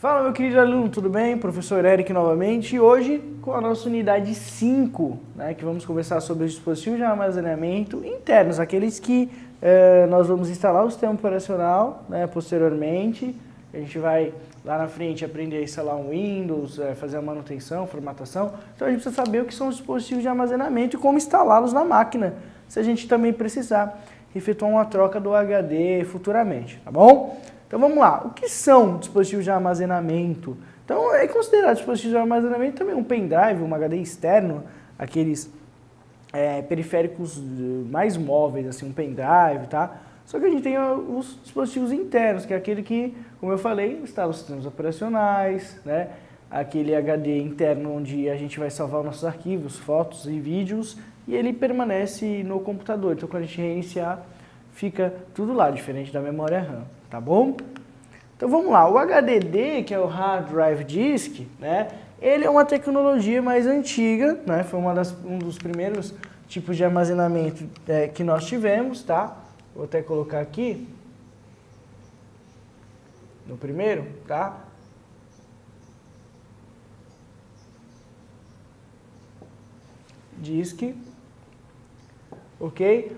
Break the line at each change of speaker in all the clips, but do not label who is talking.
Fala, meu querido aluno, tudo bem? Professor Eric novamente, e hoje com a nossa unidade 5, né, que vamos conversar sobre os dispositivos de armazenamento internos, aqueles que nós vamos instalar o sistema operacional, né, posteriormente. A gente vai lá na frente aprender a instalar um Windows, fazer a manutenção, formatação. Então a gente precisa saber o que são os dispositivos de armazenamento e como instalá-los na máquina, se a gente também precisar efetuar uma troca do HD futuramente, tá bom? Então vamos lá, o que são dispositivos de armazenamento? Então é considerado dispositivo de armazenamento também um pendrive, um HD externo, aqueles periféricos mais móveis, assim, um pendrive, tá? Só que a gente tem os dispositivos internos, que é aquele que, como eu falei, instala os sistemas operacionais, né? Aquele HD interno onde a gente vai salvar os nossos arquivos, fotos e vídeos, e ele permanece no computador. Então quando a gente reiniciar, fica tudo lá, diferente da memória RAM, tá bom? Então vamos lá, o HDD, que é o Hard Drive Disk, né? Ele é uma tecnologia mais antiga, né? Foi um dos primeiros tipos de armazenamento que nós tivemos, tá? Vou até colocar aqui, no primeiro, tá? Disk, ok?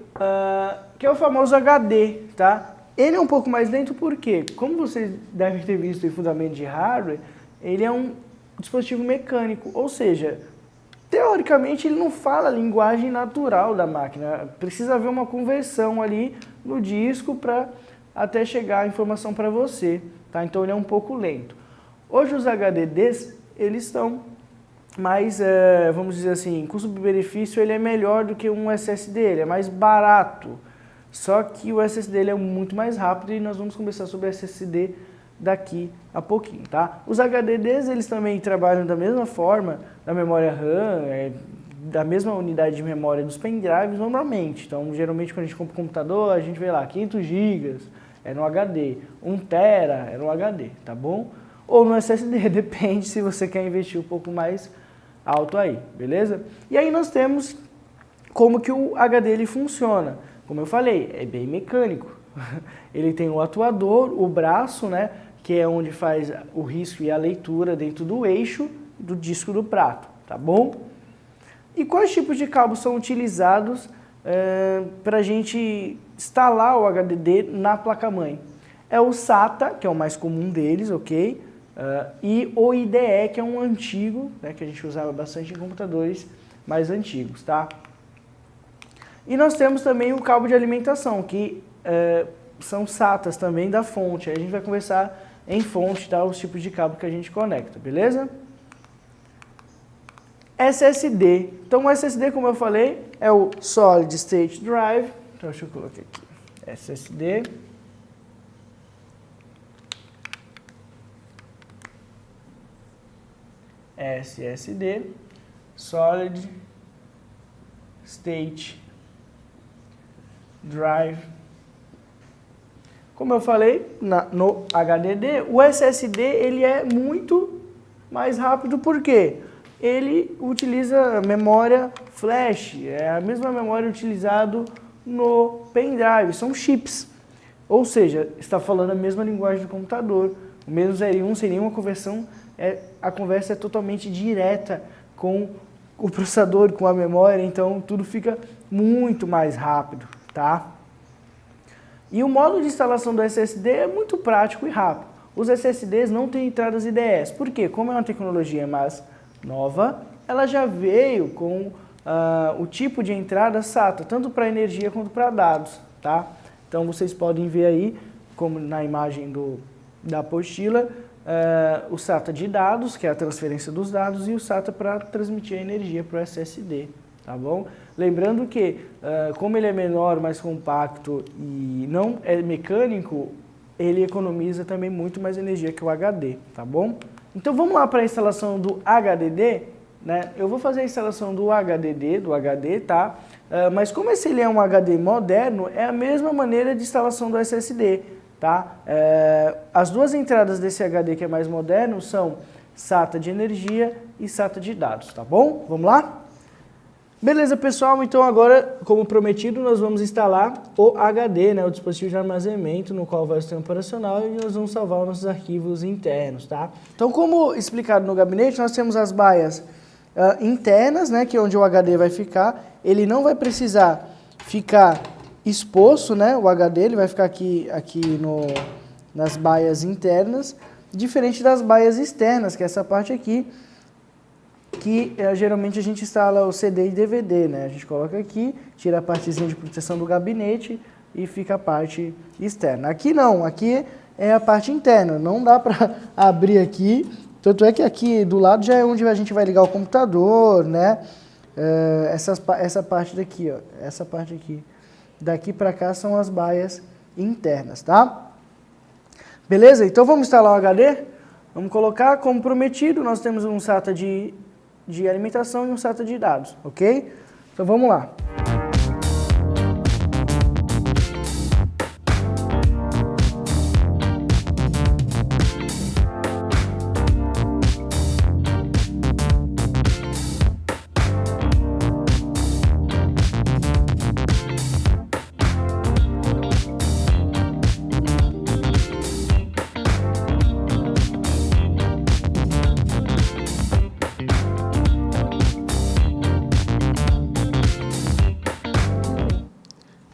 Que é o famoso HD, tá? Ele é um pouco mais lento porque, como vocês devem ter visto em fundamento de hardware, ele é um dispositivo mecânico, ou seja, teoricamente ele não fala a linguagem natural da máquina, precisa haver uma conversão ali no disco para até chegar a informação para você, tá? Então ele é um pouco lento. Hoje os HDDs, eles estão mais, vamos dizer assim, custo-benefício ele é melhor do que um SSD, ele é mais barato. Só que o SSD ele é muito mais rápido e nós vamos conversar sobre SSD daqui a pouquinho, tá? Os HDDs eles também trabalham da mesma forma da memória RAM, da mesma unidade de memória dos pendrives normalmente. Então, geralmente quando a gente compra um computador, a gente vê lá 500 GB é no HD, 1 TB é no HD, tá bom? Ou no SSD, depende se você quer investir um pouco mais alto aí, beleza? E aí nós temos como que o HD ele funciona. Como eu falei, é bem mecânico. Ele tem o atuador, o braço, né, que é onde faz o risco e a leitura dentro do eixo do disco do prato, tá bom? E quais tipos de cabos são utilizados para a gente instalar o HDD na placa-mãe? É o SATA, que é o mais comum deles, ok? E o IDE, que é um antigo, né, que a gente usava bastante em computadores mais antigos, tá? E nós temos também o cabo de alimentação, que são SATAs também da fonte. Aí a gente vai conversar em fonte, tá, os tipos de cabo que a gente conecta, beleza? SSD. Então o SSD, como eu falei, é o Solid State Drive. Então deixa eu colocar aqui. SSD. SSD. Solid State Drive. Como eu falei, no HDD, o SSD ele é muito mais rápido porque ele utiliza memória flash, é a mesma memória utilizada no pendrive, são chips. Ou seja, está falando a mesma linguagem do computador, o mesmo 0 e 1 sem nenhuma conversão, a conversa é totalmente direta com o processador, com a memória, então tudo fica muito mais rápido, tá? E o modo de instalação do SSD é muito prático e rápido. Os SSDs não têm entradas IDS, por quê? Como é uma tecnologia mais nova, ela já veio com o tipo de entrada SATA, tanto para energia quanto para dados, tá? Então vocês podem ver aí, como na imagem da apostila, o SATA de dados, que é a transferência dos dados, e o SATA para transmitir a energia para o SSD, tá bom? Lembrando que, como ele é menor, mais compacto e não é mecânico, ele economiza também muito mais energia que o HD, tá bom? Então vamos lá para a instalação do HDD, né? Eu vou fazer a instalação do HDD, do HD, tá? Mas como ele é um HD moderno, é a mesma maneira de instalação do SSD, tá? As duas entradas desse HD que é mais moderno são SATA de energia e SATA de dados, tá bom? Vamos lá? Beleza, pessoal, então agora, como prometido, nós vamos instalar o HD, né, o dispositivo de armazenamento, no qual vai o sistema operacional, e nós vamos salvar os nossos arquivos internos, tá? Então, como explicado no gabinete, nós temos as baias internas, né, que é onde o HD vai ficar. Ele não vai precisar ficar exposto, né, o HD, ele vai ficar aqui nas baias internas, diferente das baias externas, que é essa parte aqui, que geralmente a gente instala o CD e DVD, né? A gente coloca aqui, tira a partezinha de proteção do gabinete e fica a parte externa. Aqui não, aqui é a parte interna, não dá para abrir aqui, tanto é que aqui do lado já é onde a gente vai ligar o computador, né? Essa parte daqui, ó, essa parte aqui, daqui para cá são as baias internas, tá? Beleza? Então vamos instalar o HD? Vamos colocar, como prometido, nós temos um SATA de alimentação e um SATA de dados, ok? Então vamos lá.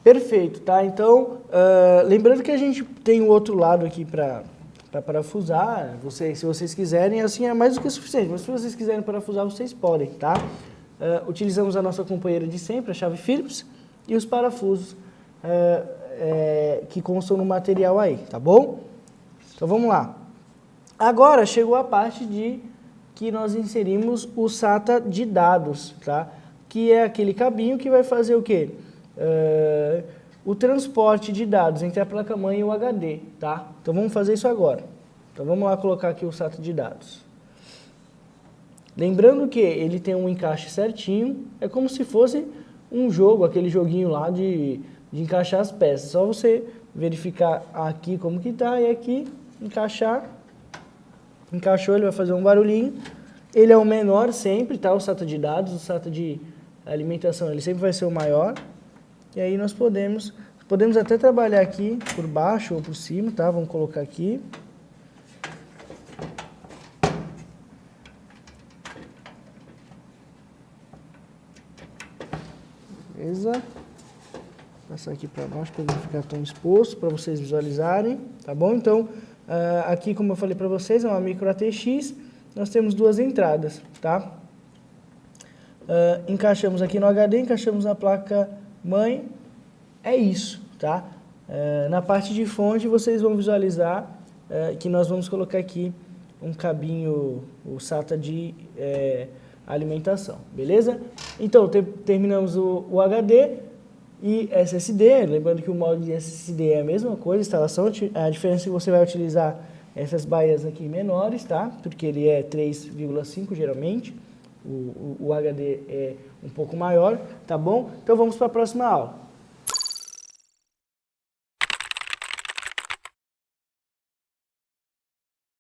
Perfeito, tá? Então, lembrando que a gente tem o outro lado aqui para parafusar, se vocês quiserem, assim é mais do que suficiente, mas se vocês quiserem parafusar, vocês podem, tá? Utilizamos a nossa companheira de sempre, a chave Phillips, e os parafusos que constam no material aí, tá bom? Então vamos lá. Agora chegou a parte de que nós inserimos o SATA de dados, tá? Que é aquele cabinho que vai fazer o quê? O transporte de dados entre a placa-mãe e o HD, tá? Então vamos fazer isso agora. Então vamos lá colocar aqui o SATA de dados. Lembrando que ele tem um encaixe certinho, é como se fosse um jogo, aquele joguinho lá de encaixar as peças. Só você verificar aqui como que tá e aqui encaixar. Encaixou, ele vai fazer um barulhinho. Ele é o menor sempre, tá? O SATA de dados, o SATA de alimentação, ele sempre vai ser o maior. E aí nós podemos até trabalhar aqui por baixo ou por cima, tá? Vamos colocar aqui. Beleza? Passar aqui para baixo para não ficar tão exposto, para vocês visualizarem, tá bom? Então, aqui como eu falei para vocês, é uma micro ATX, nós temos duas entradas, tá? Encaixamos aqui no HD, encaixamos na placa mãe, é isso, tá? Na parte de fonte vocês vão visualizar que nós vamos colocar aqui um cabinho, o SATA de alimentação, beleza? Então, terminamos o HD e SSD, lembrando que o modo de SSD é a mesma coisa, instalação, a diferença é que você vai utilizar essas baias aqui menores, tá? Porque ele é 3,5 geralmente, o HD é um pouco maior, tá bom? Então vamos para a próxima aula.